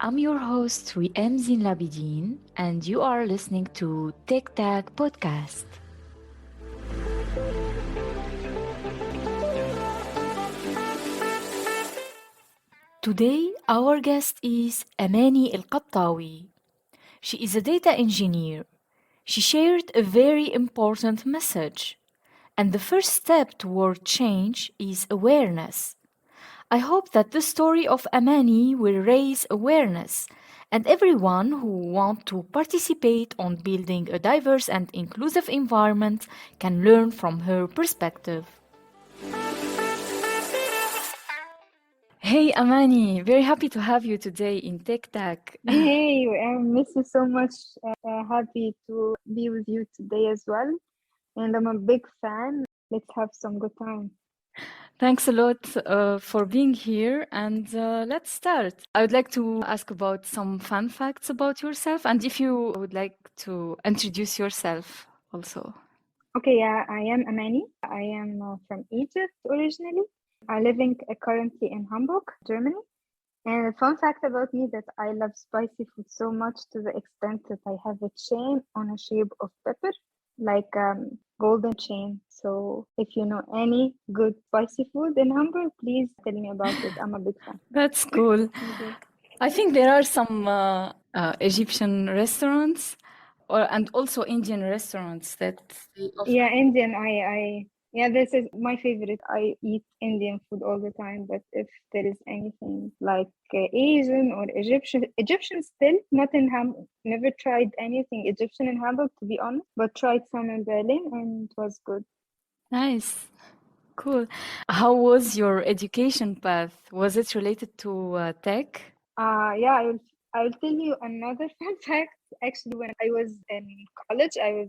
I'm your host, Zin Labidin, and you are listening to Tech Tag Podcast. Today, our guest is Amany Qatawy. She is a data engineer. She shared a very important message. And the first step toward change is awareness. I hope that the story of Amany will raise awareness and everyone who wants to participate on building a diverse and inclusive environment can learn from her perspective. Hey Amany, very happy to have you today in Tech Tech. Hey, I miss you so much. Happy to be with you today as well. And I'm a big fan. Let's have some good time. Thanks a lot for being here, and let's start. I would like to ask about some fun facts about yourself, and if you would like to introduce yourself also. Okay, yeah, I am Amani. I am from Egypt originally. I'm living currently in Hamburg, Germany. And a fun fact about me that I love spicy food so much to the extent that I have a chain on a shape of pepper, like golden chain. So if you know any good spicy food in Hamburg, please tell me about it. I'm a big fan. That's cool. Okay. I think there are some Egyptian restaurants and also Indian restaurants that they offer. Yeah, Indian. Yeah, this is my favorite. I eat Indian food all the time, but if there is anything like Asian or Egyptian still not in never tried anything Egyptian in Hamburg to be honest, but tried some in Berlin and it was good. Nice. Cool. How was your education path? Was it related to tech? Yeah, I will tell you another fun fact. Actually, when I was in college, I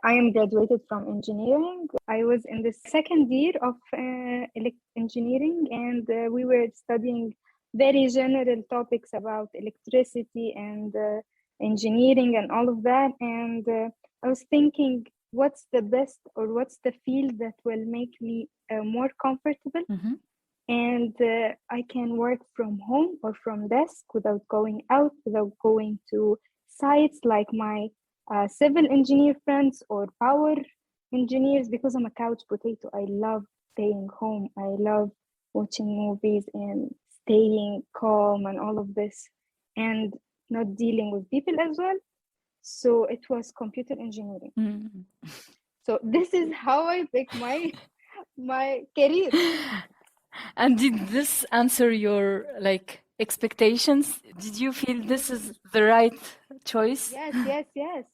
am graduated from engineering. I was in the second year of engineering, and we were studying very general topics about electricity and engineering and all of that. And I was thinking, what's the best or what's the field that will make me more comfortable? Mm-hmm. And I can work from home or from desk without going out, without going to sites like my civil engineer friends or power engineers, because I'm a couch potato. I love staying home. I love watching movies and staying calm and all of this, and not dealing with people as well. So it was computer engineering. Mm. So this is how I picked my career. And did this answer your expectations? Did you feel this is the right choice? Yes.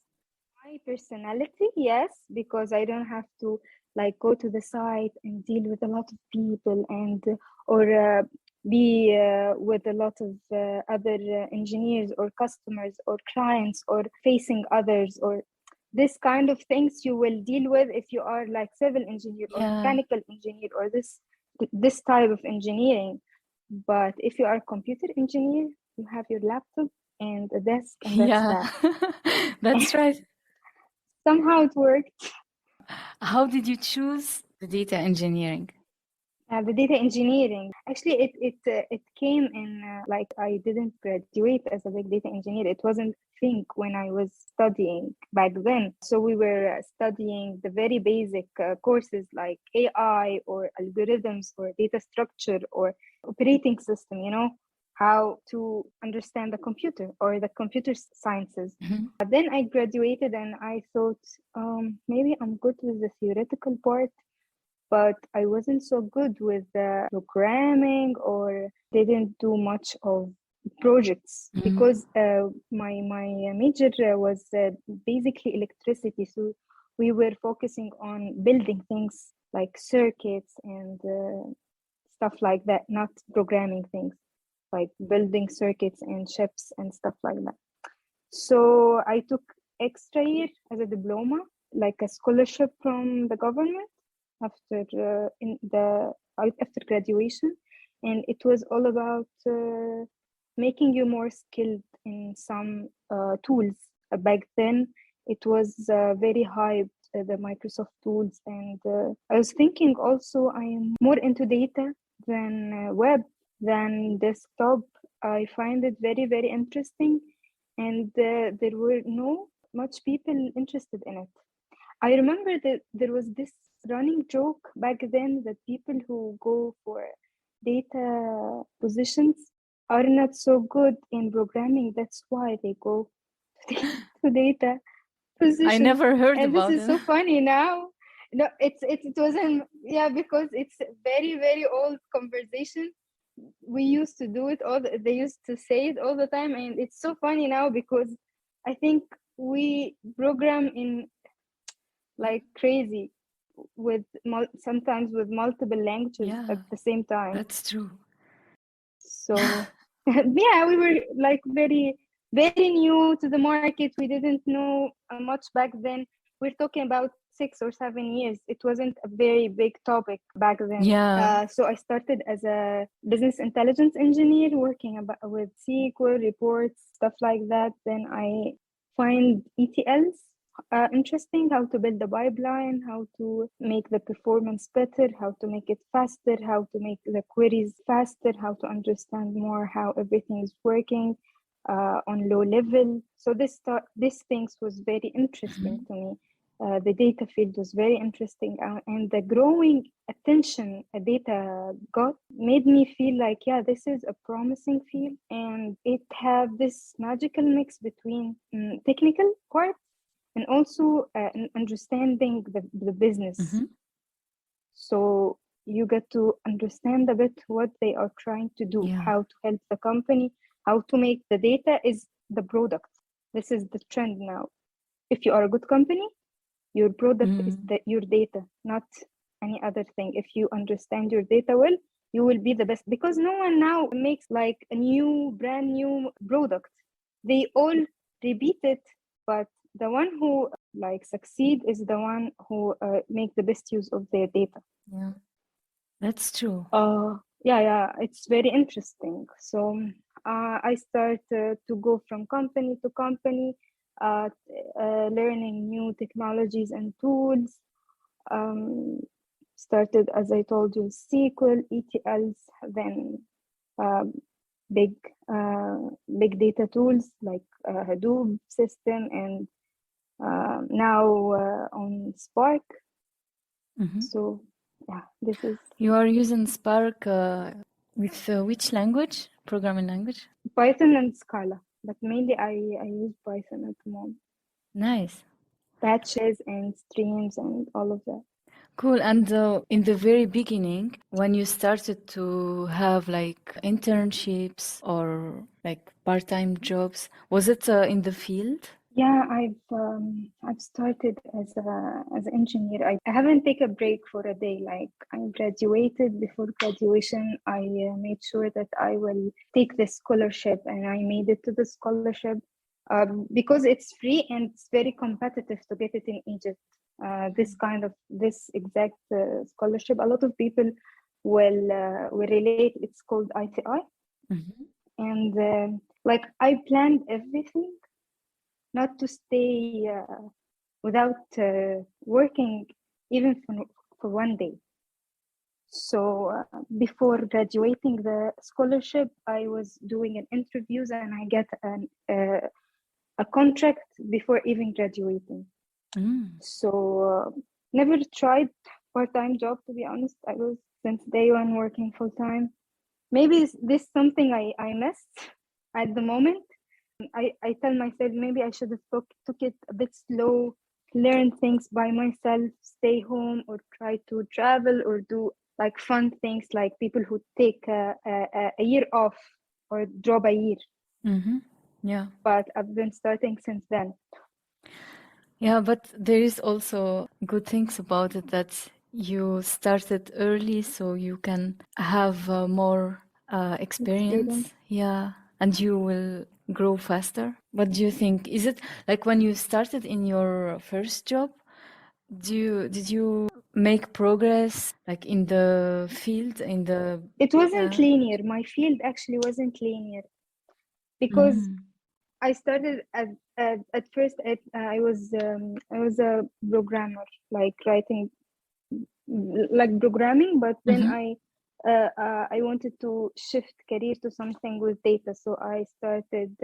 My personality, yes, because I don't have to like go to the site and deal with a lot of people and or be with a lot of other engineers or customers or clients or facing others or this kind of things you will deal with if you are like civil engineer or Yeah. mechanical engineer or this type of engineering. But if you are a computer engineer, you have your laptop and a desk and that's Yeah. that. That's right. Somehow it worked. How did you choose the data engineering? The data engineering, actually, it came in like I didn't graduate as a big data engineer. It wasn't a thing when I was studying back then. So we were studying the very basic courses like AI or algorithms or data structure or operating system. You know how to understand the computer or the computer sciences. Mhm. Then I graduated and I thought maybe I'm good with the theoretical part, but I wasn't so good with the programming or didn't do much of projects Mhm. because my major was basically electricity. So we were focusing on building things like circuits and stuff like that, not programming things like building circuits and chips and stuff like that. So I took extra year as a diploma, like a scholarship from the government after after graduation, and it was all about making you more skilled in some tools. Back then, it was very hyped, the Microsoft tools, and I was thinking also I am more into data than web than desktop. I find it very, very interesting, and there were no much people interested in it. I remember that there was this running joke back then that people who go for data positions are not so good in programming. That's why they go to data I positions. never heard And this about is it. so funny now. No, it wasn't, yeah, because it's very, very old conversation. We used to do it they used to say it all the time, and it's so funny now because I think we program in like crazy with sometimes with multiple languages Yeah, at the same time. that's true. So yeah, we were like very, very new to the market. We didn't know much back then. We're talking about 6 or 7 years. It wasn't a very big topic back then. Yeah. So I started as a business intelligence engineer, working with SQL reports, stuff like that. Then I find ETLs interesting, how to build the pipeline, how to make the performance better, how to make it faster, how to make the queries faster, how to understand more how everything is working on low level. So this things was very interesting Mhm. to me. The data field was very interesting, and the growing attention a data got made me feel like, yeah, this is a promising field, and it have this magical mix between technical part and also understanding the business. Mhm. So you get to understand a bit what they are trying to do, Yeah. how to help the company, how to make the data is the product. This is the trend now. If you are a good company, your product is Mm. your data, not any other thing. If you understand your data well, you will be the best, because no one now makes like a brand new product. They all repeat it, but the one who like succeed is the one who make the best use of their data. Yeah, that's true. Yeah, it's very interesting. So I start to go from company to company, uh, learning new technologies and tools. Um, Started, as I told you, SQL, ETLs, then um, big big data tools like Hadoop system, and now on Spark. Mhm. So yeah, this is You are using Spark with which language? Programming language? Python and Scala, but mainly I use Python at the moment. Nice. Patches and streams and all of that. Cool. And in the very beginning, when you started to have like internships or like part-time jobs, was it in the field? Yeah, I've started as an engineer. I haven't taken a break for a day. Like I graduated. Before graduation, I made sure that I will take the scholarship, and I made it to the scholarship because it's free and it's very competitive to get it in Egypt. This exact scholarship, a lot of people will relate. It's called ITI, Mhm. and like I planned everything not to stay without working even for one day. So before graduating the scholarship, I was doing an interviews, and I get a contract before even graduating. Mm. So never tried part-time job, to be honest. I was since day one working full-time. Maybe this something I missed at the moment. I tell myself maybe I should have took it a bit slow, learn things by myself, stay home, or try to travel or do like fun things like people who take a year off or drop a year. Mm-hmm. Yeah. But I've been starting since then. Yeah, but there is also good things about it that you started early so you can have more Experience. experience. Yeah, and you will grow faster. What do you think? Is it like when you started in your first job, did you make progress like in the field in the It wasn't yeah. linear. My field actually wasn't linear because Mm. I started at first. I was a programmer, like writing like programming, but then Mm-hmm. I I wanted to shift career to something with data. So I started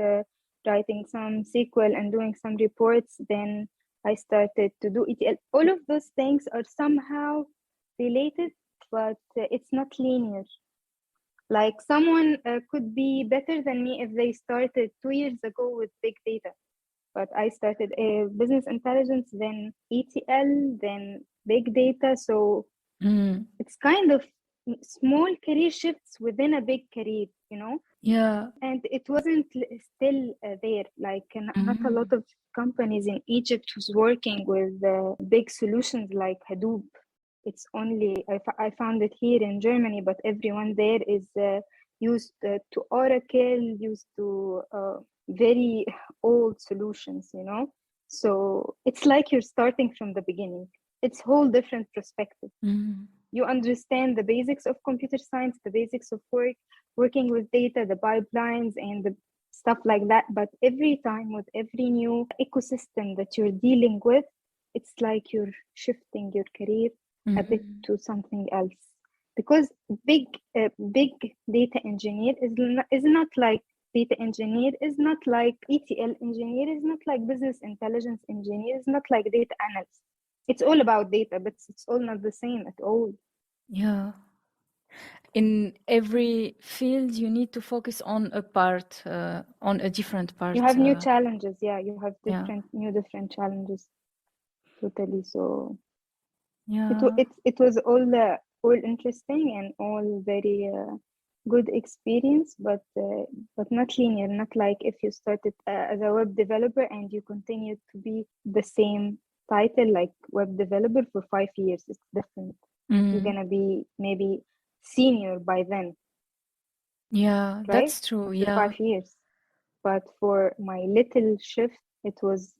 writing some SQL and doing some reports. Then I started to do ETL. All of those things are somehow related, but it's not linear. Like someone could be better than me if they started 2 years ago with big data. But I started business intelligence, then ETL, then big data. So it's kind of small career shifts within a big career, you know? Yeah. And it wasn't still there. Like, not a lot of companies in Egypt was working with big solutions like Hadoop. It's only, I found it here in Germany, but everyone there is used to Oracle, used to very old solutions, you know? So it's like you're starting from the beginning. It's whole different perspective. You understand the basics of computer science, the basics of working with data, the pipelines, and the stuff like that. But every time with every new ecosystem that you're dealing with, it's like you're shifting your career a bit to something else. Because big data engineer is not like data engineer, is not like ETL engineer, is not like business intelligence engineer, is not like data analyst. It's all about data, but it's all not the same at all. Yeah. In every field, you need to focus on a part, on a different part. You have new challenges. Yeah, you have Yeah. different challenges. Totally. So Yeah. it was all interesting and all very good experience, but not linear. Not like if you started as a web developer and you continue to be the same title like web developer for 5 years. It's different. You're gonna be maybe senior by then, Yeah, right? that's true. For Yeah. 5 years. But for my little shift, it was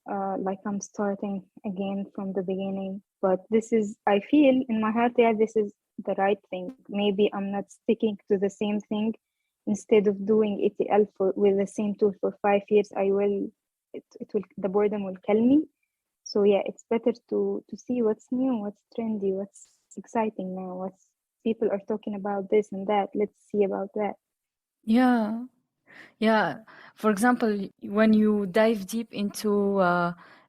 like I'm starting again from the beginning. But this is, I feel in my heart, yeah, this is the right thing. Maybe I'm not sticking to the same thing. Instead of doing ETL with the same tool for 5 years, it will, the boredom will kill me. So yeah, it's better to see what's new, what's trendy, what's exciting now, what's people are talking about this and that. Let's see about that. Yeah. Yeah. For example, when you dive deep into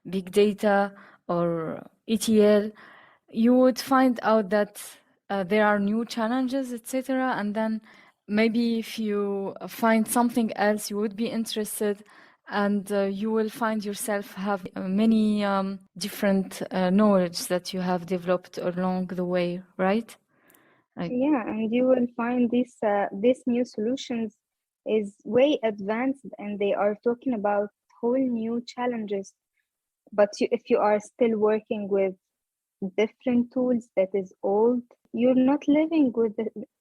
big data or ETL, you would find out that there are new challenges, etc. And then maybe if you find something else, you would be interested, and you will find yourself have many different knowledge that you have developed along the way, right? Like, Yeah, and you will find these new solutions is way advanced, and they are talking about whole new challenges. But if you are still working with different tools that is old, you're not living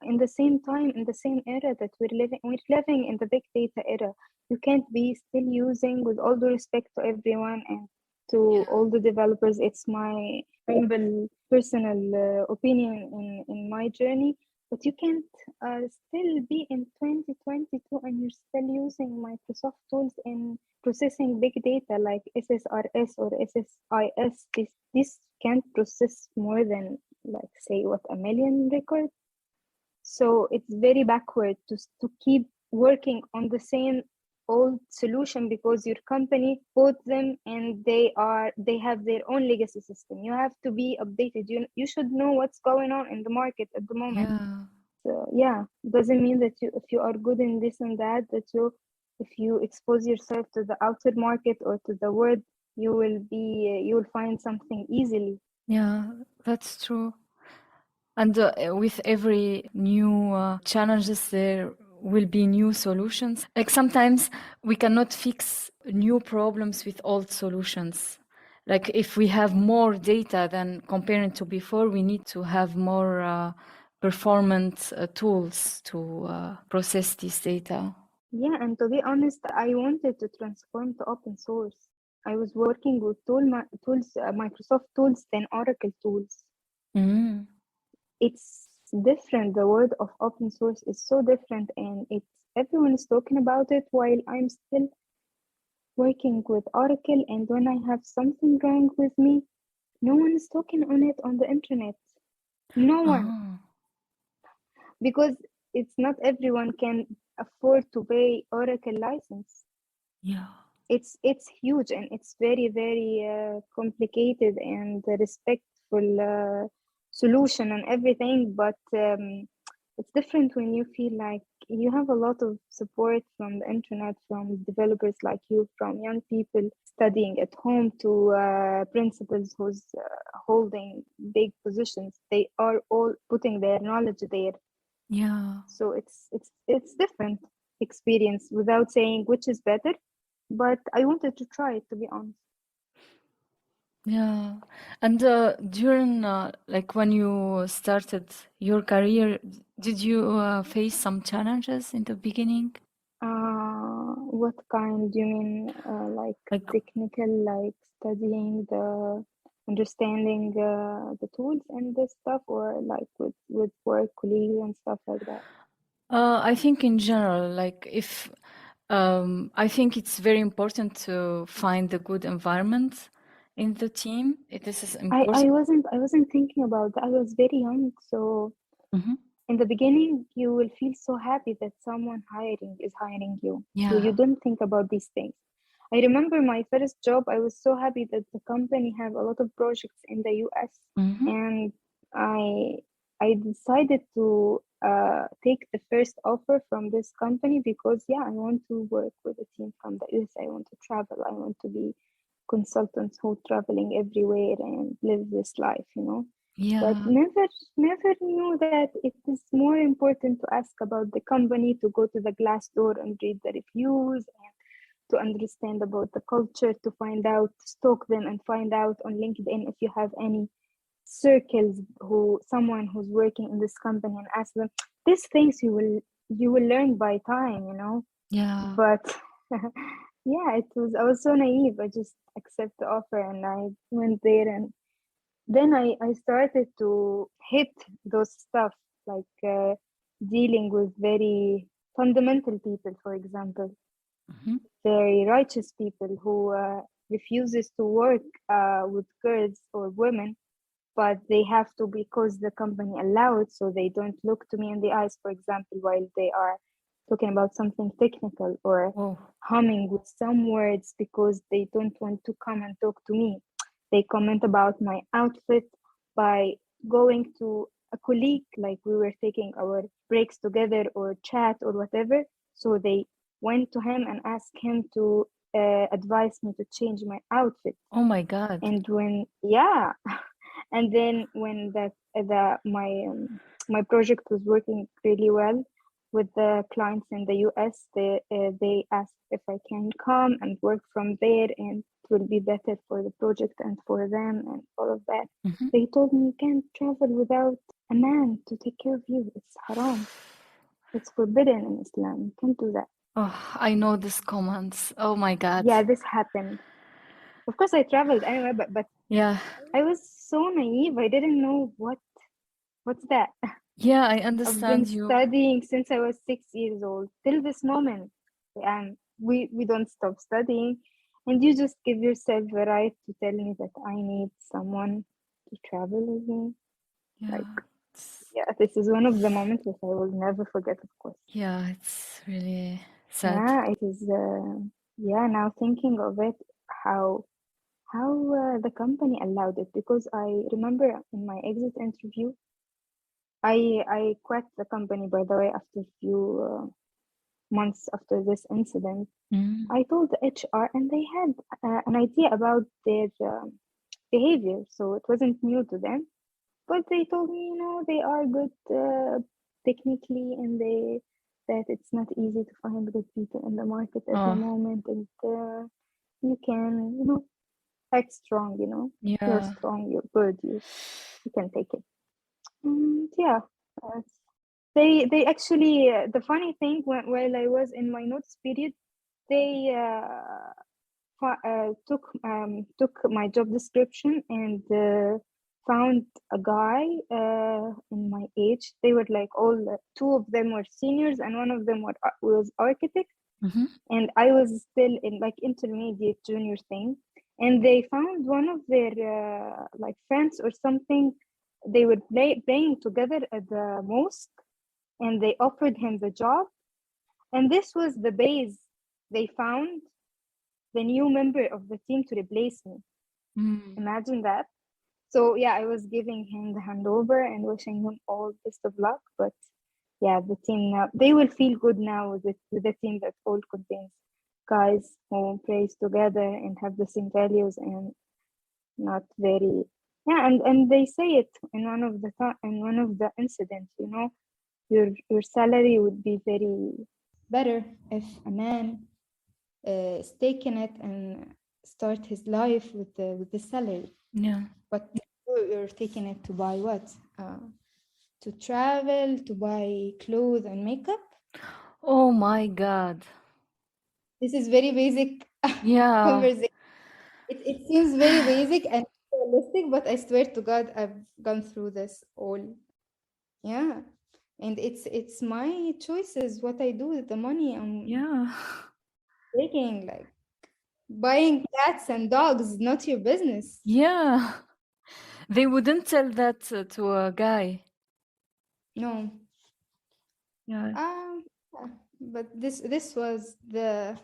in the same time, in the same era that we're living in the big data era. You can't be still using, with all due respect to everyone and to all the developers, it's my humble personal opinion in my journey, but you can't still be in 2022 and you're still using Microsoft tools in processing big data like SSRS or SSIS. This can't process more than, like, say, what, a million records. So it's very backward to keep working on the same old solution because your company bought them and they have their own legacy system. You have to be updated. You should know what's going on in the market at the moment. yeah. So yeah, doesn't mean that if you are good in this and that if you expose yourself to the outer market or to the world, you will find something easily. Yeah, that's true. And with every new challenges, there will be new solutions. Like sometimes we cannot fix new problems with old solutions. Like if we have more data than comparing to before, we need to have more performant tools to process this data. Yeah, and to be honest, I wanted to transform to open source. I was working with Microsoft tools, then Oracle tools. Mm. It's different. The word of open source is so different, and everyone is talking about it while I'm still working with Oracle. And when I have something wrong with me, no one is talking on it on the internet. No one. Ah. because it's not everyone can afford to pay Oracle license. Yeah. It's huge, and it's very, very complicated and respectful solution and everything, but it's different when you feel like you have a lot of support from the internet, from developers like you, from young people studying at home, to principals who's holding big positions. They are all putting their knowledge there. Yeah. So it's different experience, without saying which is better, but I wanted to try it, to be honest. Yeah. And during like when you started your career, did you face some challenges in the beginning? What kind do you mean? Like Like technical, like studying the understanding the tools and this stuff, or like with work colleagues and stuff like that? I think in general, like if I think it's very important to find a good environment in the team. This is I important. wasn't thinking about that. I was very young, so Hmm. in the beginning you will feel so happy that someone hiring is hiring you, so you Yeah. don't think about these things. I remember my first job, I was so happy that the company have a lot of projects in the US, Hmm. and i I decided to take the first offer from this company because, yeah, I want to work with a team from the US. I want to travel. I want to be consultants who traveling everywhere and live this life, but Yeah. never knew that it is more important to ask about the company, to go to the glass door and read the reviews, and to understand about the culture, to find out, stalk them and find out on LinkedIn if you have any circles, who someone who's working in this company, and ask them. These things you will learn by time, Yeah. but yeah, I was so naive. I just accept the offer and I went there, and then I started to hit those stuff, like dealing with very fundamental people, for example, Hmm. very righteous people who refuses to work with girls or women, but they have to because the company allow it, so they don't look to me in the eyes, for example, while they are talking about something technical, or Oh. humming with some words because they don't want to come and talk to me. They comment about my outfit by going to a colleague, like we were taking our breaks together or chat or whatever. So they went to him and asked him to advise me to change my outfit. Oh my God. And when, yeah, and then when my project was working really well with the clients in the US, they asked if I can come and work from there, and it will be better for the project and for them and all of that. Hmm. They told me you can't travel without a man to take care of you. It's haram. It's forbidden in Islam. You can't do that. Oh, I know these comments. Oh my God. Yeah, this happened. Of course, I traveled anyway, but Yeah. I was so naive. I didn't know what's that. Yeah, I I've been understand you. studying since I was 6 years old till this moment, and we don't stop studying. And you just give yourself the right to tell me that I need someone to travel with me. Like, Yeah. It's, yeah, this is one of the moments that I will never forget, of course. yeah, it's really sad. Yeah, it is. Yeah, now thinking of it, how the company allowed it, because I remember in my exit interview, I quit the company, by the way, after a few months after this incident. Mm. I told the HR, and they had an idea about their behavior, so it wasn't new to them. But they told me, they are good technically, and that it's not easy to find good people in the market at the Oh, moment, and you can, act strong. You're yeah. strong, you're good, you can take it. And yeah, uh, they actually, the funny thing, while I was in my notice period, they took my job description and found a guy in my age. They were like all two of them were seniors, and one of them was architect, Hmm. and I was still in like intermediate junior thing. And they found one of their like friends or something. They were playing together at the mosque, and they offered him the job. And this was the base they found the new member of the team to replace me. Imagine that. So yeah, I was giving him the handover and wishing him all best of luck. But yeah, the team now, they will feel good now with the team that all contains guys who prays together and have the same values and not very, yeah. And they say it in one of the incidents. You know, your salary would be very better if a man is taking it and start his life with the salary. Yeah. But you're taking it to buy what? To travel, to buy clothes and makeup. Oh my God. This is very basic Yeah. conversation. It seems very basic and realistic, but I swear to God, I've gone through this all. Yeah. And it's my choices, what I do with the money I'm Yeah. taking. Like buying cats and dogs, not your business. Yeah. They wouldn't tell that to a guy. No. Yeah. Yeah. But this was the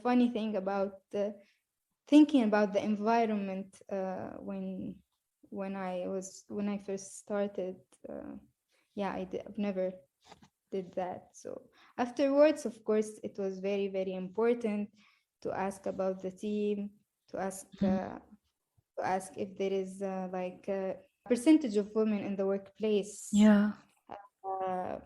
funny thing about thinking about the environment when I first started. Yeah, I've never did that. So afterwards, of course, it was very, very important to ask about the team, to ask if there is like a percentage of women in the workplace. Yeah. Uh,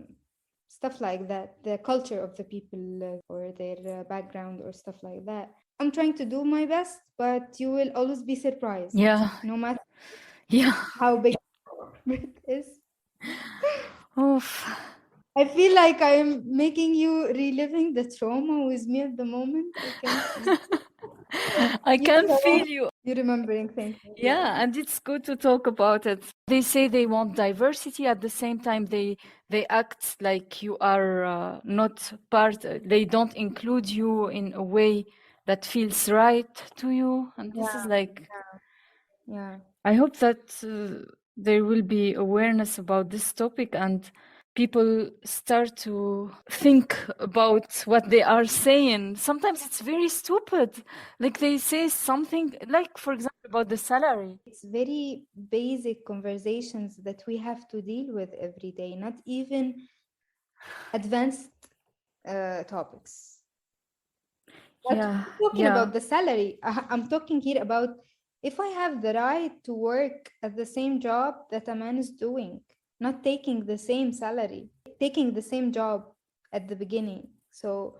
Stuff like that, the culture of the people or their background or stuff like that. I'm trying to do my best, but you will always be surprised, Yeah. no matter Yeah. how big it is. Oof. I feel like I'm making you reliving the trauma with me at the moment. I can see. I You're can the feel one. you. You're remembering things. Yeah, and it's good to talk about it. They say they want diversity at the same time they act like you are not part. They don't include you in a way that feels right to you, and this is Yeah, like yeah. I hope that there will be awareness about this topic and people start to think about what they are saying. Sometimes it's very stupid. Like they say something, like, for example, about the salary. It's very basic conversations that we have to deal with every day, not even advanced topics. Not Yeah, talking yeah, about the salary. I'm talking here about if I have the right to work at the same job that a man is doing, not taking the same salary, taking the same job at the beginning. So,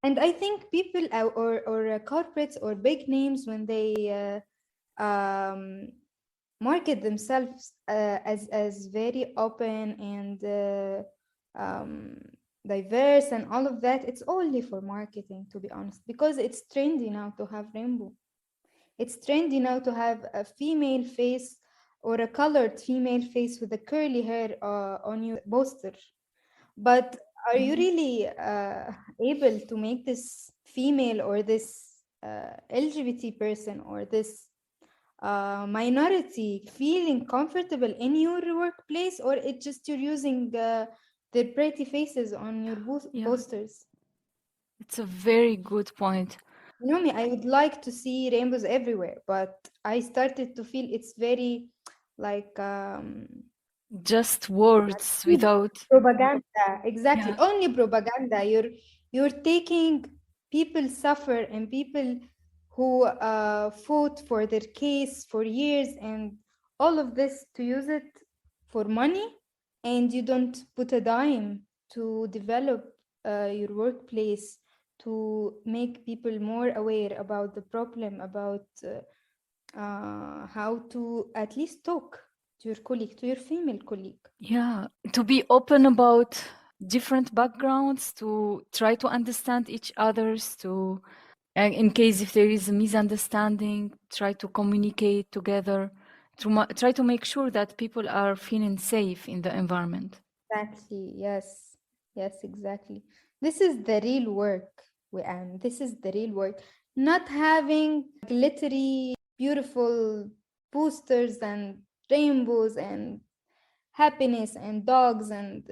and I think people or corporates or big names when they market themselves as very open and um, diverse and all of that, it's only for marketing, to be honest, because it's trendy now to have rainbow. It's trendy now to have a female face or a colored female face with a curly hair on your poster. But are you really able to make this female or this LGBT person or this minority feeling comfortable in your workplace, or it just you're using their pretty faces on your yeah. posters? It's a very good point. You know me, I would like to see rainbows everywhere, but I started to feel it's very like Just words without. propaganda. Exactly, Yeah, only propaganda. You're taking people suffer and people who fought for their case for years and all of this to use it for money, and you don't put a dime to develop your workplace to make people more aware about the problem, about how to at least talk to your colleague, to your female colleague. yeah. To be open about different backgrounds, to try to understand each other's, to in case if there is a misunderstanding, try to communicate together, to try to make sure that people are feeling safe in the environment. Exactly. Yes. Yes, exactly. This is the real work, and this is the real work. Not having glittery, beautiful posters and rainbows and happiness and dogs and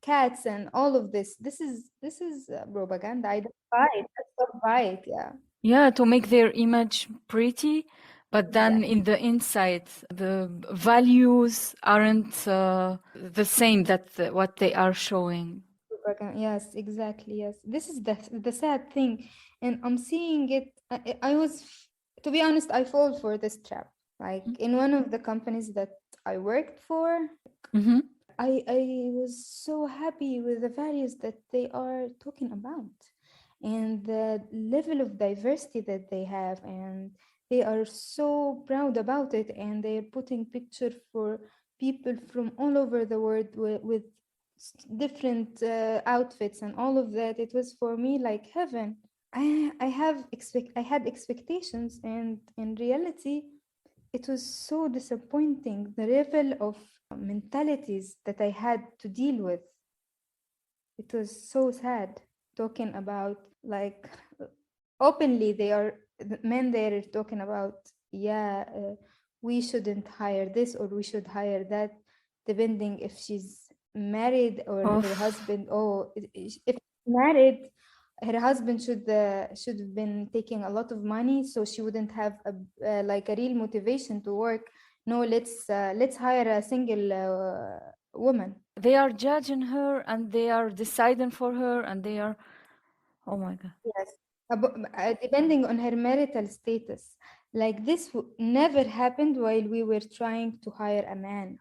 cats and all of this. This is propaganda. I don't buy it. That's not right. Yeah, Yeah, to make their image pretty, but then exactly. in the inside, the values aren't the same that what they are showing. Propaganda. Yes, exactly. Yes, this is the sad thing, and I'm seeing it. I was, to be honest, I fall for this trap. Like in one of the companies that I worked for, Mm-hmm. I was so happy with the values that they are talking about and the level of diversity that they have, and they are so proud about it, and they're putting picture for people from all over the world with different outfits and all of that. It was for me like heaven. I had expectations, and in reality it was so disappointing, the level of mentalities that I had to deal with. It was so sad, talking about like openly they are the men there are talking about, yeah, we shouldn't hire this or we should hire that, depending if she's married or her Of husband. Oh, if married, her husband should have been taking a lot of money, so she wouldn't have like a real motivation to work. No, let's hire a single woman. they are judging her and they are deciding for her and they are, oh my God. Yes, depending on her marital status. Like this never happened while we were trying to hire a man.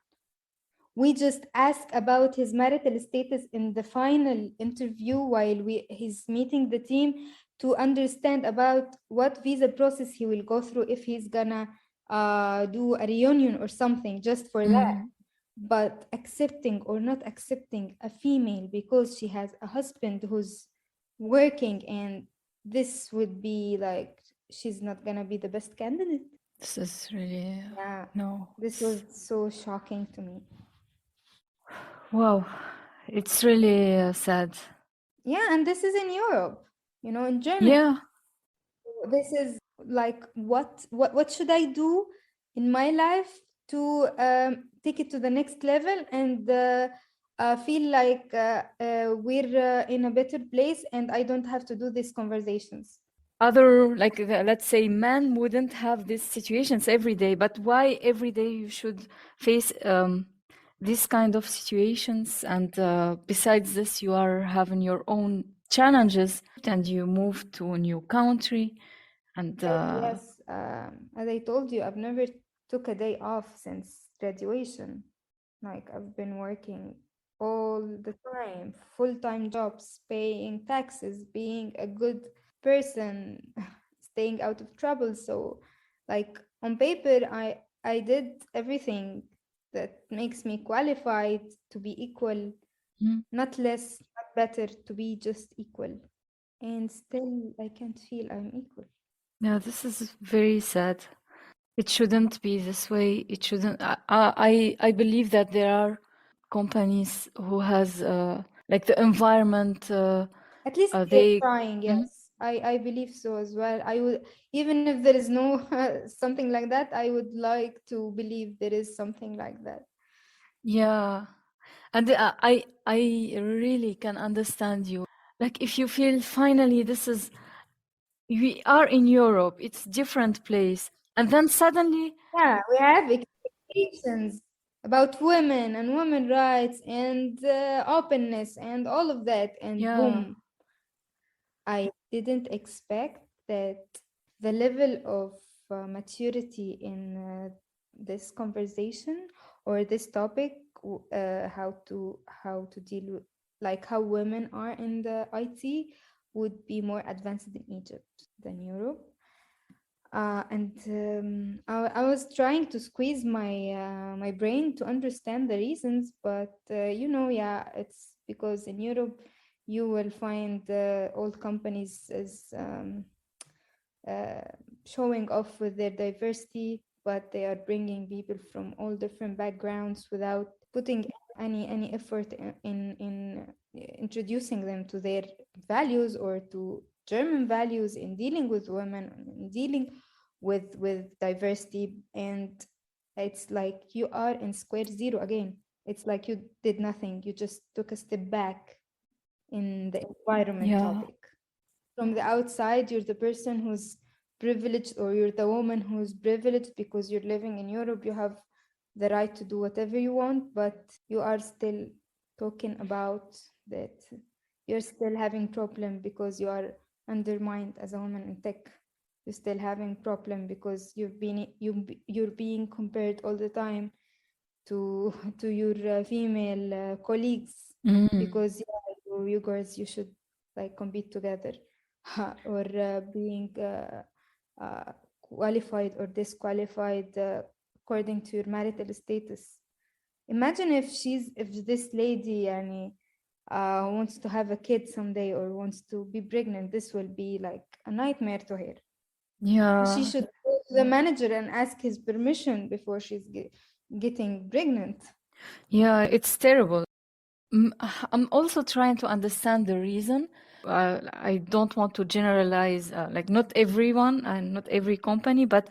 We just ask about his marital status in the final interview while he's meeting the team, to understand about what visa process he will go through if he's gonna do a reunion or something, just for that. Mm. But accepting or not accepting a female because she has a husband who's working, and this would be like she's not gonna be the best candidate. This is really, Yeah, no. this was so shocking to me. Wow, it's really sad. Yeah, and this is in Europe, in Germany. Yeah, This is like what should I do in my life to take it to the next level and feel like we're in a better place and I don't have to do these conversations. other, like, let's say, men wouldn't have these situations every day, but why every day you should face this kind of situations? And besides this, you are having your own challenges and you move to a new country. And Yes, as I told you, I've never took a day off since graduation. Like I've been working all the time, full-time jobs, paying taxes, being a good person, staying out of trouble. So, like on paper, I did everything that makes me qualified to be equal, mm, not less, not better, to be just equal. And still, I can't feel I'm equal. yeah, this is very sad. It shouldn't be this way. It shouldn't. I believe that there are companies who has like the environment. At least they're They trying, Mhm. yes. I believe so as well. I would, even if there is no something like that, I would like to believe there is something like that. Yeah, and I really can understand you. Like if you feel finally this is we are in Europe, it's different place, and then suddenly, Yeah, we have expectations about women and women rights and openness and all of that, and yeah, boom, I didn't expect that the level of maturity in this conversation or this topic, how to deal with, like how women are in the IT, would be more advanced in Egypt than Europe. And I was trying to squeeze my brain to understand the reasons, but yeah, it's because in Europe you will find old companies as uh, showing off with their diversity, but they are bringing people from all different backgrounds without putting any effort in introducing them to their values or to German values in dealing with women, in dealing with diversity. And It's like you are in square zero again. It's like you did nothing. You just took a step back in the environment Yeah. topic. From the outside, you're the person who's privileged, or you're the woman who's privileged because you're living in Europe. You have the right to do whatever you want, but you are still talking about that you're still having problem because you are undermined as a woman in tech. You're still having problem because you're being compared all the time to to your female colleagues, Mm. because yeah, you girls, you should like compete together, or being qualified or disqualified according to your marital status. Imagine if this lady yani, wants to have a kid someday or wants to be pregnant. This will be like a nightmare to her. She Yeah. should go to the manager and ask his permission before she's getting pregnant. Yeah, it's terrible. Mm, I'm also trying to understand the reason. I don't want to generalize, like not everyone and not every company, but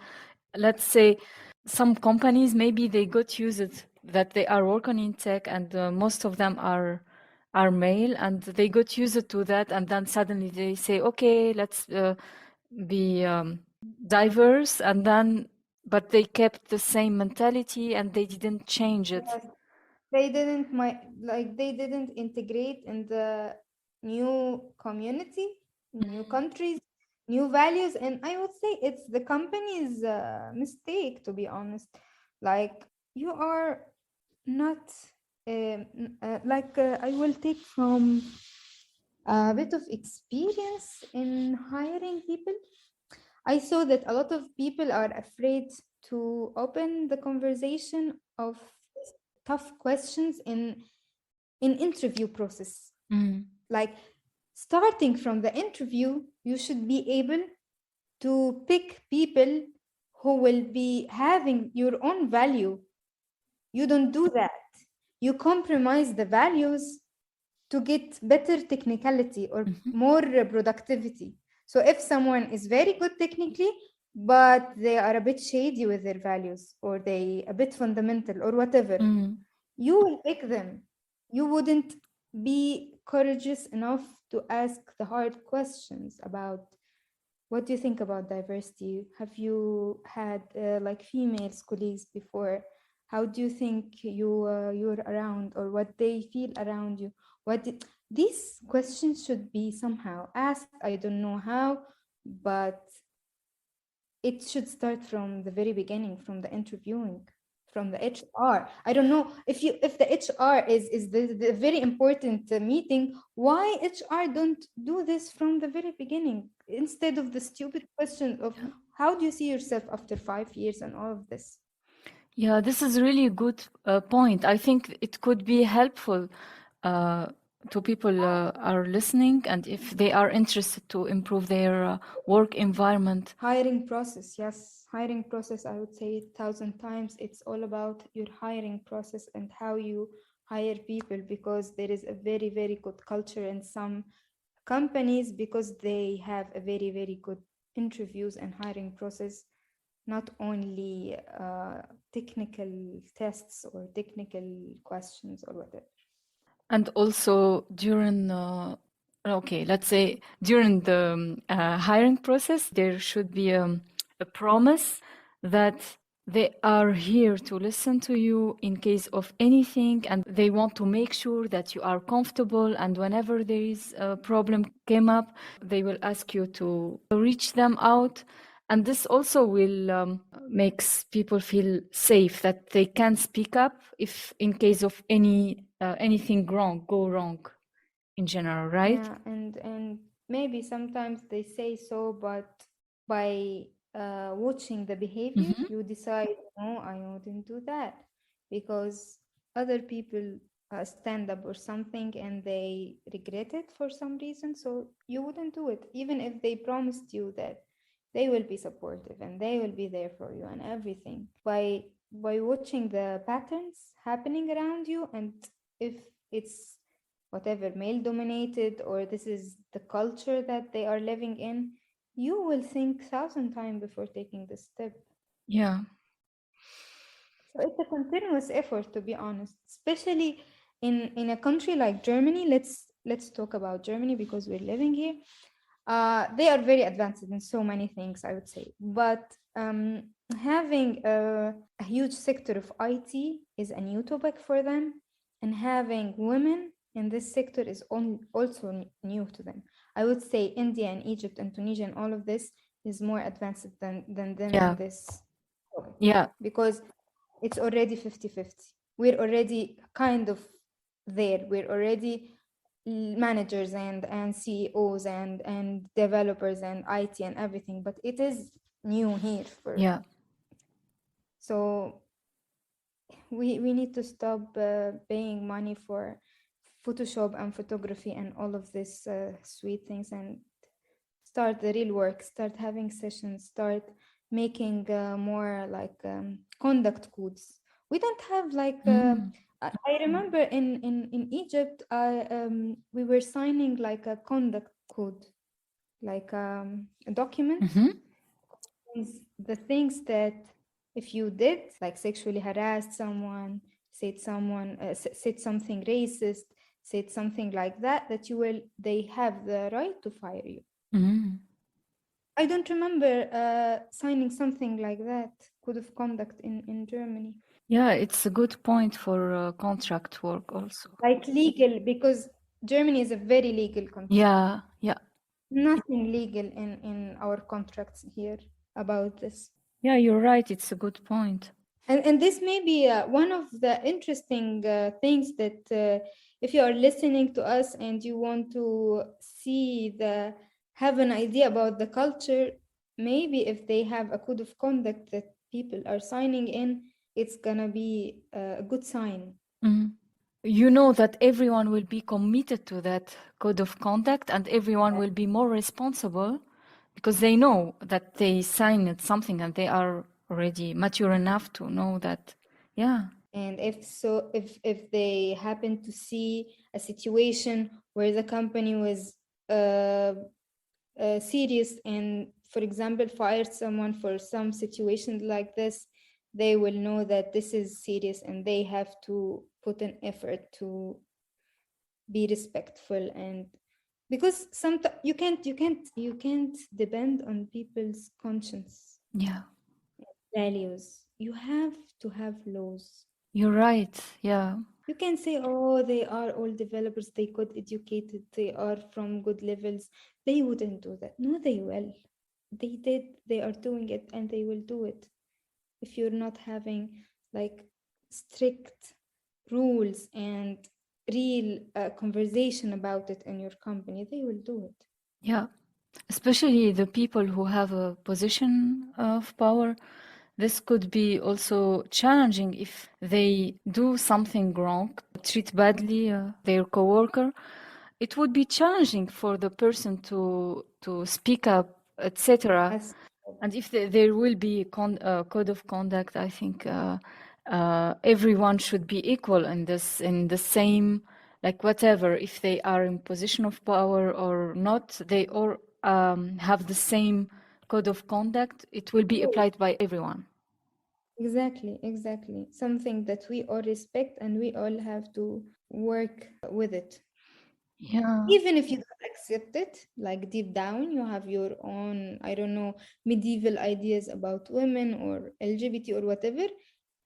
let's say some companies maybe they got used that they are working in tech, and most of them are male, and they got used to that, and then suddenly they say, okay, let's be diverse, and then but they kept the same mentality and they didn't change it. Yes, they didn't integrate in the new community, new countries, new values, and I would say it's the company's mistake, to be honest. Like you are not I will take from a bit of experience in hiring people. I saw that a lot of people are afraid to open the conversation of tough questions in interview process. Mm. Like starting from the interview, you should be able to pick people who will be having your own value. You don't do that. You compromise the values to get better technicality or Mhm. more productivity. So if someone is very good technically, but they are a bit shady with their values, or they a bit fundamental or whatever, Mm. you will pick them. You wouldn't be courageous enough to ask the hard questions about what do you think about diversity? Have you had like female colleagues before? How do you think you're around, or what they feel around you? These questions should be somehow asked. I don't know how, but it should start from the very beginning, from the interviewing, from the HR. I don't know if the HR is the very important meeting. Why HR don't do this from the very beginning instead of the stupid question of Yeah. how do you see yourself after 5 years and all of this? Yeah, this is really a good point. I think it could be helpful uh, to people are listening, and if they are interested to improve their work environment. Hiring process, yes, hiring process. I would say 1,000 times. It's all about your hiring process and how you hire people, because there is a very, very good culture in some companies because they have a very, very good interviews and hiring process, not only technical tests or technical questions or whatever. And also during, okay, let's say during the hiring process, there should be a promise that they are here to listen to you in case of anything, and they want to make sure that you are comfortable. And whenever there is a problem came up, they will ask you to reach them out. And this also will makes people feel safe that they can speak up if in case of anything wrong go wrong in general, right? Yeah, and maybe sometimes they say so, but by watching the behavior, Hmm. you decide, no, I wouldn't do that, because other people stand up or something and they regret it for some reason. So you wouldn't do it, even if they promised you that they will be supportive and they will be there for you and everything. By watching the patterns happening around you, and if it's whatever male dominated or this is the culture that they are living in, you will think 1,000 times before taking the step. Yeah. So it's a continuous effort, to be honest, especially in a country like Germany. Let's talk about Germany because we're living here. They are very advanced in so many things, I would say. But having a huge sector of IT is a new topic for them, and having women in this sector is also new to them. I would say India and Egypt and Tunisia and all of this is more advanced than them in Yeah, this topic yeah, because it's already 50-50. We're already kind of there. We're already managers and CEOs and developers and IT and everything, but it is new here for yeah, so we need to stop paying money for Photoshop and photography and all of this sweet things and start the real work, start having sessions, start making more like conduct codes. We don't have like mm, I remember in Egypt, we were signing like a conduct code, like a document. mm-hmm, The things that if you did, like sexually harassed someone, said something racist, said something like that, that you will, they have the right to fire you. mm. I don't remember signing something like that, code of conduct in Germany. Yeah, it's a good point for contract work also. Like legal, because Germany is a very legal country. Yeah, yeah, Nothing legal in our contracts here about this. yeah, you're right. It's a good point. And this may be one of the interesting things that if you are listening to us and you want to have an idea about the culture, maybe if they have a code of conduct that people are signing in, it's gonna be a good sign. Mm. You know that everyone will be committed to that code of conduct and everyone will be more responsible because they know that they signed something and they are already mature enough to know that, yeah. And if they happen to see a situation where the company was uh, serious and, for example, fired someone for some situation like this, they will know that this is serious and they have to put an effort to be respectful. And because sometimes you can't depend on people's conscience Yeah, values. You have to have laws. you're right. Yeah, You can say, oh, they are all developers, they got educated, they are from good levels. They wouldn't do that. No, they will. They did, they are doing it, and they will do it. If you're not having like strict rules and real conversation about it in your company, they will do it. yeah. Especially the people who have a position of power. This could be also challenging if they do something wrong, treat badly their coworker. It would be challenging for the person to speak up, etc. Yes. And if there will be a code of conduct, I think everyone should be equal in the same, like whatever, if they are in position of power or not, they all have the same code of conduct. It will be applied by everyone. Exactly. Something that we all respect and we all have to work with it. Yeah, Even if you don't accept it, like deep down, you have your own, I don't know, medieval ideas about women or LGBT or whatever.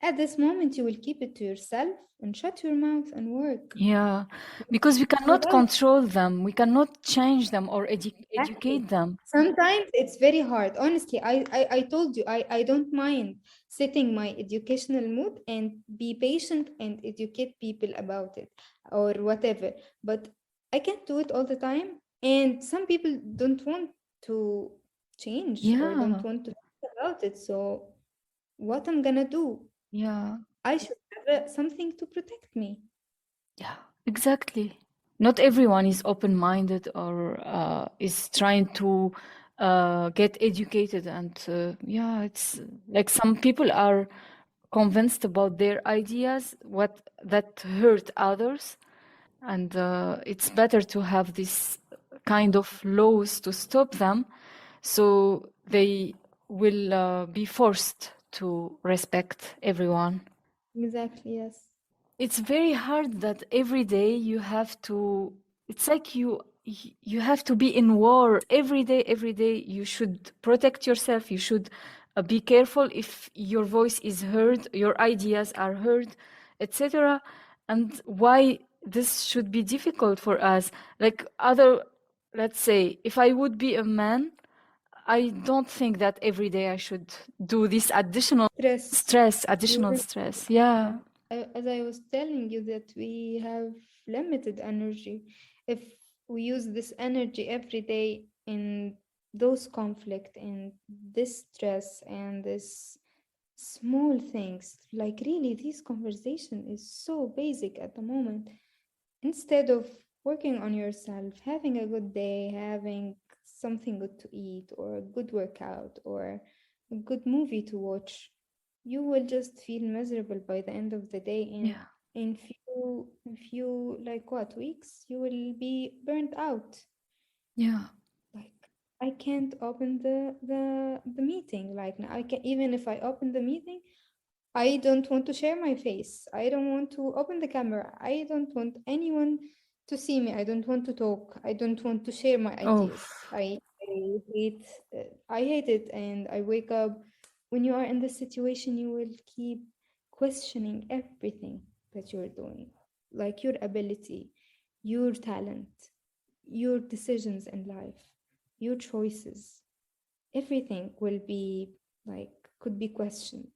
At this moment, you will keep it to yourself and shut your mouth and work. yeah, because we How cannot else? control them, we cannot change them or Exactly. educate them. Sometimes it's very hard. Honestly, I told you, I don't mind setting my educational mood and be patient and educate people about it or whatever. But I can't do it all the time. And some people don't want to change or don't Yeah, want to think about it. So what I'm gonna do? yeah, I should have something to protect me. yeah, exactly. Not everyone is open-minded or is trying to get educated, and yeah, it's like some people are convinced about their ideas, what that hurt others, and it's better to have this kind of laws to stop them, so they will be forced to respect everyone. Exactly, yes. It's very hard that every day you have to, it's like you have to be in war every day you should protect yourself, you should be careful if your voice is heard, your ideas are heard, etc. And why this should be difficult for us, like other, let's say if I would be a man, I don't think that every day I should do this additional Stress. stress, You additional will, stress. yeah. Yeah. As I was telling you that we have limited energy. If we use this energy every day in those conflict and this stress and this small things, like really this conversation is so basic at the moment. Instead of working on yourself, having a good day, having something good to eat, or a good workout, or a good movie to watch, you will just feel miserable by the end of the day. And Yeah. in few like what weeks, you will be burnt out. Yeah. Like I can't open the meeting. Like now I can, even if I open the meeting, I don't want to share my face. I don't want to open the camera. I don't want anyone to see me. I don't want to talk. I don't want to share my Oh, ideas. I hate I hate it, and I wake up. When you are in this situation, you will keep questioning everything that you're doing, like your ability, your talent, your decisions in life, your choices. Everything will be like could be questioned,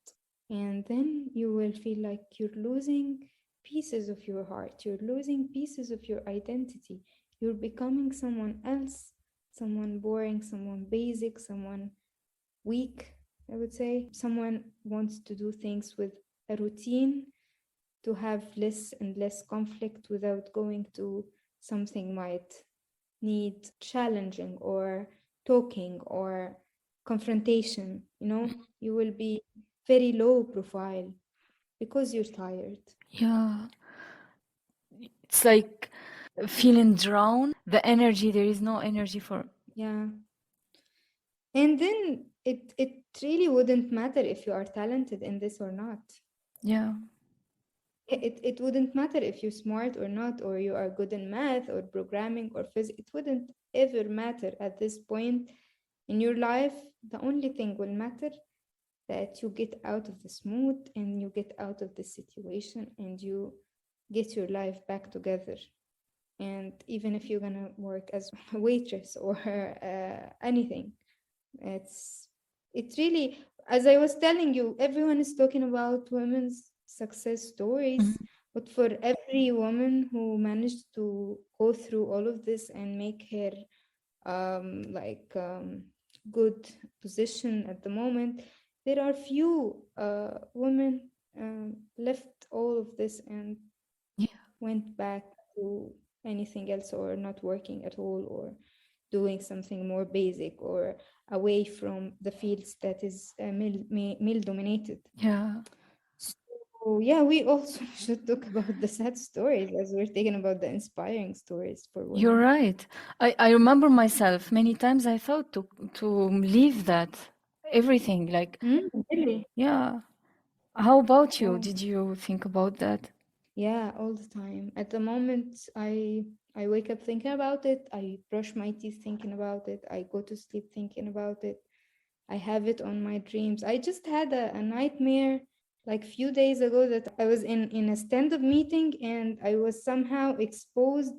and then you will feel like you're losing pieces of your heart, you're losing pieces of your identity, you're becoming someone else, someone boring, someone basic, someone weak, I would say. Someone wants to do things with a routine to have less and less conflict without going to something might need challenging or talking or confrontation. You will be very low profile because you're tired. yeah. It's like feeling drowned. The energy, there is no energy for. Yeah. And then it really wouldn't matter if you are talented in this or not. Yeah. It wouldn't matter if you're smart or not, or you are good in math or programming or physics. It wouldn't ever matter at this point in your life. The only thing will matter that you get out of this mood and you get out of this situation and you get your life back together. And even if you're gonna work as a waitress or anything, it's it really, as I was telling you, everyone is talking about women's success stories, Mhm. but for every woman who managed to go through all of this and make her like good position at the moment, there are few women left all of this and Yeah. went back to anything else, or not working at all, or doing something more basic, or away from the fields that is male dominated. Yeah. So yeah, we also should talk about the sad stories as we're talking about the inspiring stories for You're women. right. I remember myself many times I thought to leave that everything. Like, Really? yeah. How about you? Wow. Did you think about that? Yeah, all the time. At the moment, I wake up thinking about it. I brush my teeth thinking about it. I go to sleep thinking about it. I have it on my dreams. I just had a nightmare like few days ago that I was in a stand-up meeting and I was somehow exposed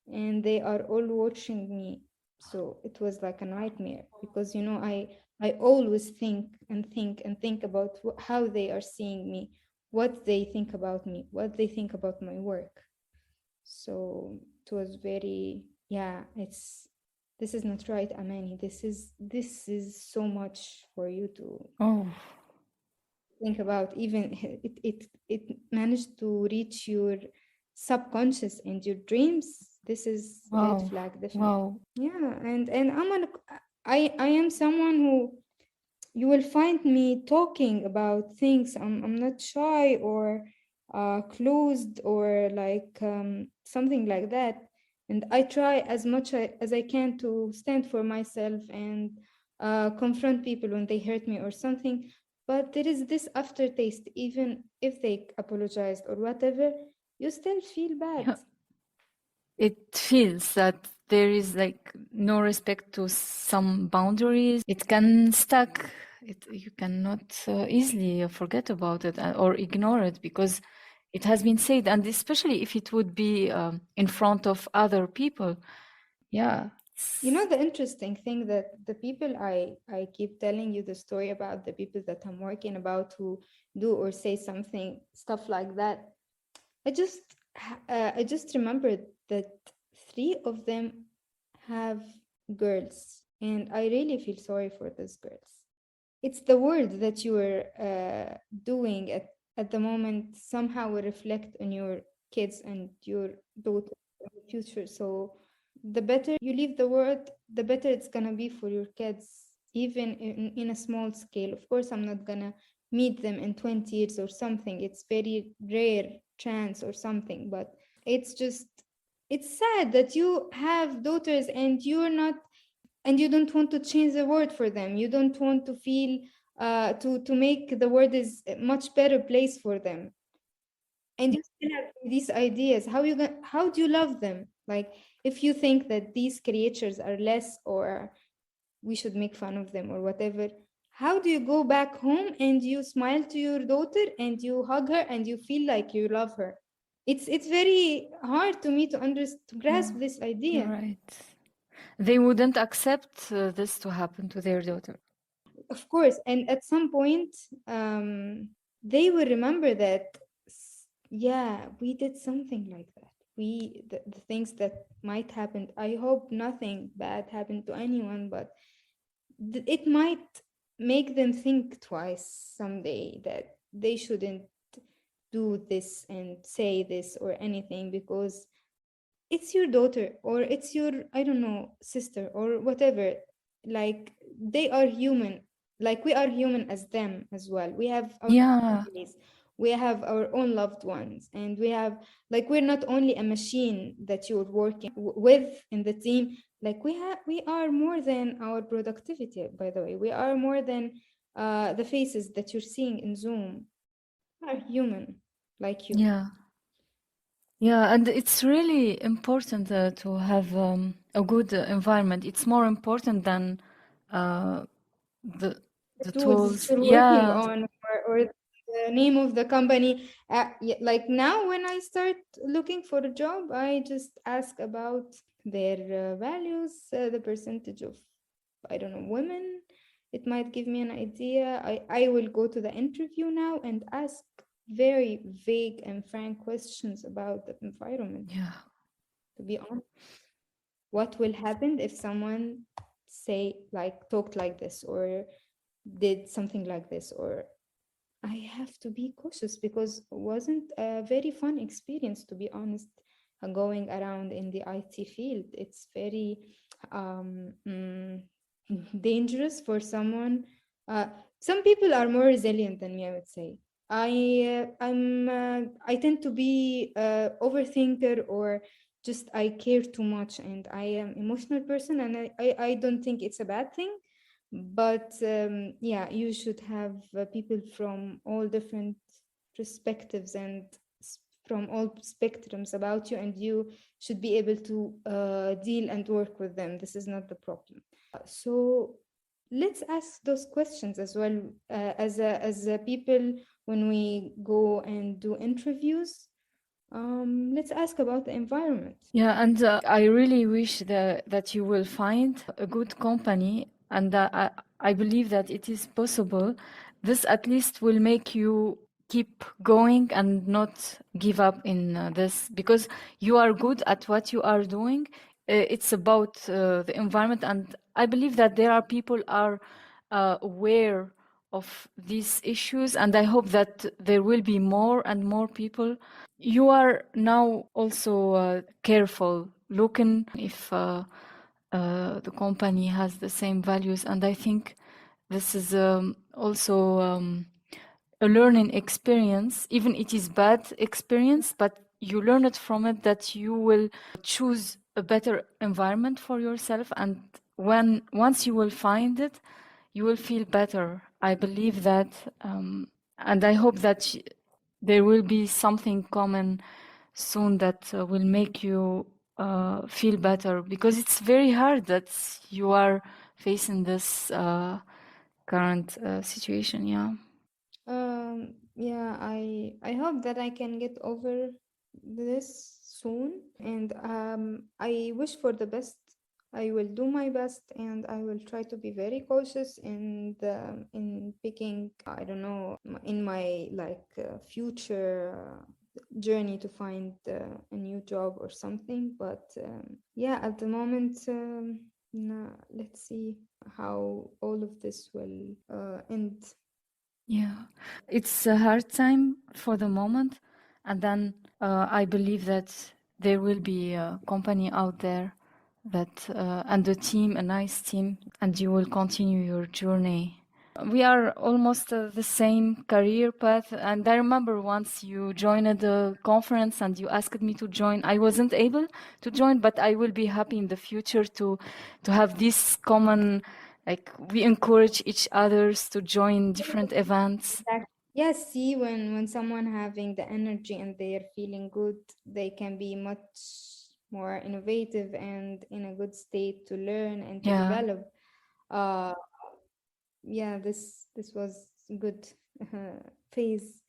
and they are all watching me. So it was like a nightmare because I always think and think and think about how they are seeing me, what they think about me, what they think about my work. So it was very, yeah, it's this is not right, Amani. This is so much for you to Oh, think about. Even it managed to reach your subconscious and your dreams. This is red wow. flag, definitely. Wow. Yeah, and I am someone who you will find me talking about things. I'm not shy or closed or like something like that. And I try as much as I can to stand for myself and confront people when they hurt me or something. but there is this aftertaste. Even if they apologized or whatever, you still feel bad. Yeah. It feels that there is like no respect to some boundaries. It can stuck. You cannot easily forget about it or ignore it because it has been said, and especially if it would be in front of other people. Yeah. You know, the interesting thing that the people I keep telling you the story about, the people that I'm working about who do or say something, stuff like that. I just remembered that three of them have girls, and I really feel sorry for those girls. It's the word that you are doing at the moment somehow will reflect on your kids and your daughter in the future. So the better you leave the word, the better it's gonna be for your kids, even in a small scale. Of course, I'm not gonna meet them in 20 years or something. It's very rare chance or something, but it's just it's sad that you have daughters and you're not and you don't want to change the word for them. You don't want to feel to make the world is a much better place for them, and you still have these ideas. How do you love them? Like, if you think that these creatures are less or we should make fun of them or whatever, how do you go back home and you smile to your daughter and you hug her and you feel like you love her? It's very hard to me to grasp Yeah, this you're idea. right. They wouldn't accept this to happen to their daughter. Of course, and at some point, they will remember that, yeah, we did something like that. The things that might happen. I hope nothing bad happened to anyone, but it might make them think twice someday that they shouldn't do this and say this or anything because it's your daughter or it's your, I don't know, sister or whatever. Like, they are human, like we are human as them as well. We have our Yeah, families, we have our own loved ones, and we have, like, we're not only a machine that you're working with in the team. Like, we are more than our productivity, by the way. We are more than the faces that you're seeing in Zoom. We are human like you. yeah. Yeah, and it's really important to have a good environment. It's more important than uh, the The the tools that tools. you're working Yeah, on, or the name of the company. Like, now when I start looking for a job, I just ask about their values, the percentage of, I don't know, women. It might give me an idea. I will go to the interview now and ask very vague and frank questions about the environment, yeah, to be honest. What will happen if someone say, like, talked like this or did something like this? Or I have to be cautious because it wasn't a very fun experience, to be honest, going around in the IT field. It's very um, mm, dangerous for someone. Uh, some people are more resilient than me, I would say. I tend to be overthinker, or just I care too much, and I am emotional person, and I don't think it's a bad thing. But yeah, you should have people from all different perspectives and from all spectrums about you, and you should be able to deal and work with them. This is not the problem. So let's ask those questions as well, as a people, when we go and do interviews. Let's ask about the environment. yeah. And I really wish that you will find a good company, and I believe that it is possible. This at least will make you keep going and not give up in this because you are good at what you are doing. It's about the environment, and I believe that there are people are aware of these issues, and I hope that there will be more and more people. You are now also careful, looking if the company has the same values, and I think this is also a learning experience. Even it is bad experience, but you learn it from it that you will choose a better environment for yourself, and once you will find it, you will feel better I believe that, and I hope that there will be something common soon that will make you feel better, because it's very hard that you are facing this current situation. Yeah. Yeah, I hope that I can get over this soon, and I wish for the best. I will do my best, and I will try to be very cautious in picking. I don't know, in my future journey to find a new job or something. But yeah, at the moment, let's see how all of this will end. Yeah, it's a hard time for the moment, and then I believe that there will be a company out there that and a team, a nice team, and you will continue your journey. We are almost the same career path, and I remember once you joined the conference and you asked me to join. I wasn't able to join, but I will be happy in the future to have this common, like we encourage each others to join different events. Exactly. Yes, see, when someone having the energy and they're feeling good, they can be much more innovative and in a good state to learn and to Yeah, develop. Uh, yeah, this was a good phase,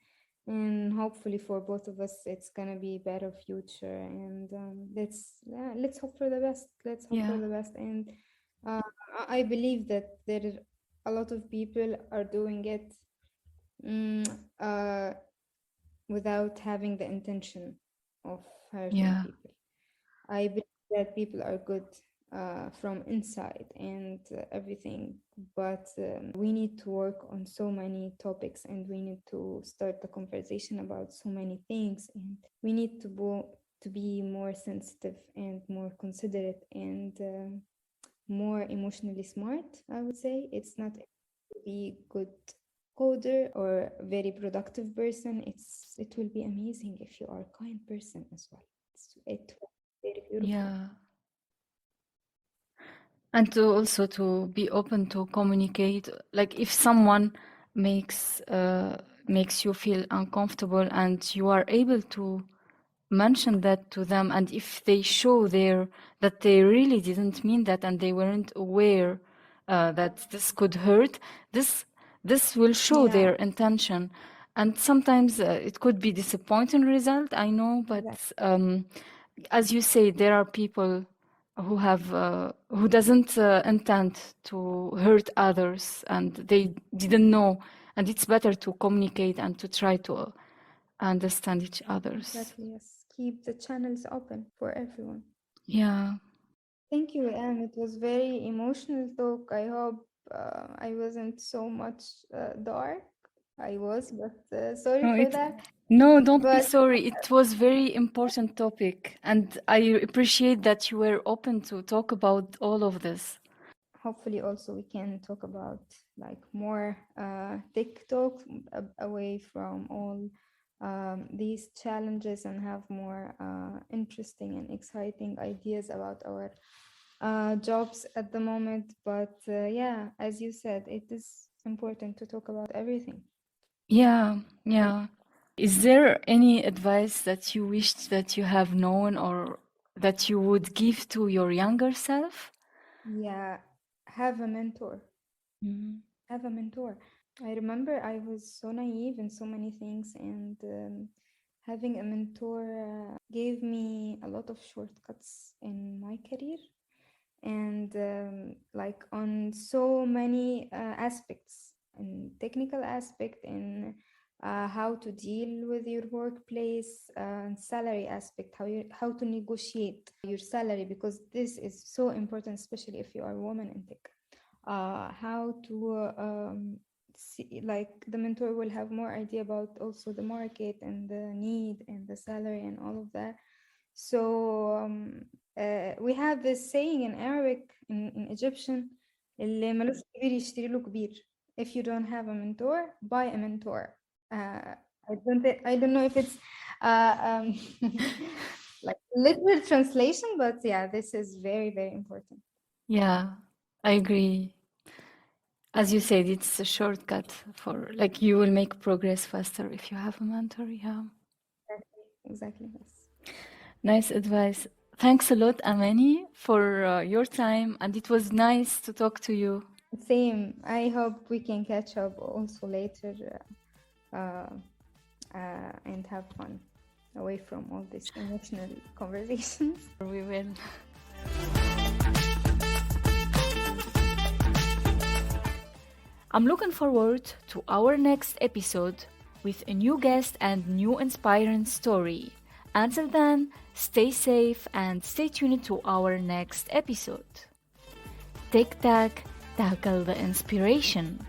and hopefully for both of us, it's gonna be better future. And let's hope for the best. Let's hope for yeah, the best. And uh, I believe that there are a lot of people are doing it mm, uh, without having the intention of hurting yeah, people. I believe that people are good from inside and everything, but we need to work on so many topics, and we need to start the conversation about so many things, and we need to be more sensitive and more considerate and more emotionally smart. I would say it's not to be good coder or a very productive person. It will be amazing if you are a kind person as well. It will be very beautiful. yeah. And to also to be open to communicate, like if someone makes you feel uncomfortable and you are able to mention that to them, and if they show their that they really didn't mean that and they weren't aware that this could hurt, this this will show Yeah, their intention. And sometimes it could be disappointing result, I know, but exactly. as you say, there are people who have who doesn't intend to hurt others and they didn't know, and it's better to communicate and to try to understand each others. Exactly, yes. Keep the channels open for everyone. Yeah. Thank you, Anne. It was very emotional talk. I hope I wasn't so much dark. I was, but sorry No, for that. no, don't be But sorry. It was very important topic, and I appreciate that you were open to talk about all of this. hopefully also we can talk about like more tech talks away from all these challenges, and have more interesting and exciting ideas about our jobs at the moment. But yeah, as you said, it is important to talk about everything. Yeah, yeah. Is there any advice that you wished that you have known or that you would give to your younger self? Yeah, have a mentor. Mhm. Have a mentor. I remember I was so naive in so many things, and having a mentor gave me a lot of shortcuts in my career, and like on so many aspects, in technical aspect, in how to deal with your workplace, salary aspect, how to negotiate your salary, because this is so important, especially if you are a woman in tech. How to see, like the mentor will have more idea about also the market and the need and the salary and all of that. So we have this saying in Arabic, in Egyptian: اللي ملوش كبير يشتري له كبير. If you don't have a mentor, buy a mentor. I don't know if it's like literal translation, but yeah, this is very, very important. Yeah, I agree. As you said, it's a shortcut for like you will make progress faster if you have a mentor. Yeah. Exactly. Yes. Nice advice. Thanks a lot, Amany, for your time, and it was nice to talk to you. Same. I hope we can catch up also later uh, and have fun away from all these emotional conversations. We will. I'm looking forward to our next episode with a new guest and new inspiring story. Until then, stay safe and stay tuned to our next episode. Tic Tac, tackle the inspiration.